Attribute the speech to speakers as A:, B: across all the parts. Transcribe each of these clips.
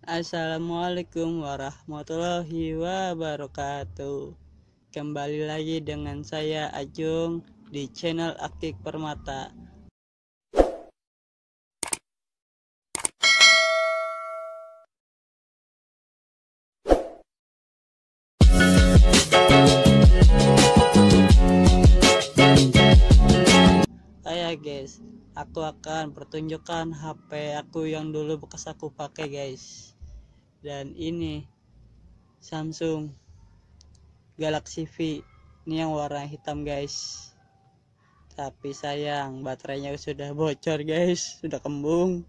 A: Assalamualaikum warahmatullahi wabarakatuh. Kembali lagi dengan saya Ajung di channel Akik Permata. Guys, aku akan pertunjukkan HP aku yang dulu bekas aku pakai guys. Dan ini Samsung Galaxy V, ini yang warna hitam guys. Tapi sayang baterainya sudah bocor guys, sudah kembung.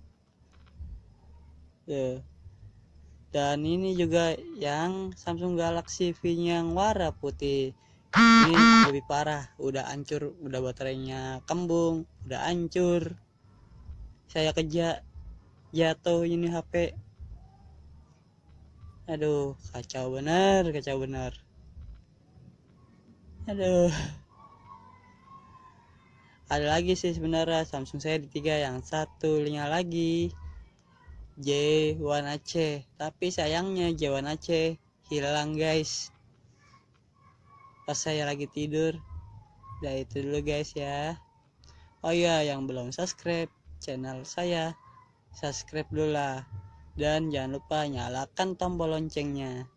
A: Dan ini juga yang Samsung Galaxy V yang warna putih. Ini lebih parah, udah hancur, udah baterainya kembung, udah hancur. Saya jatuh ini HP. Aduh, kacau bener. Aduh. Ada lagi sih sebenarnya Samsung saya di 3, yang satunya lagi J1AC, tapi sayangnya J1AC hilang guys pas saya lagi tidur. Udah itu dulu guys ya. Oh iya, yang belum subscribe channel saya, subscribe dulu lah. Dan jangan lupa nyalakan tombol loncengnya.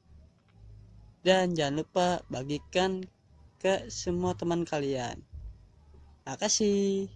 A: Dan jangan lupa bagikan ke semua teman kalian. Makasih.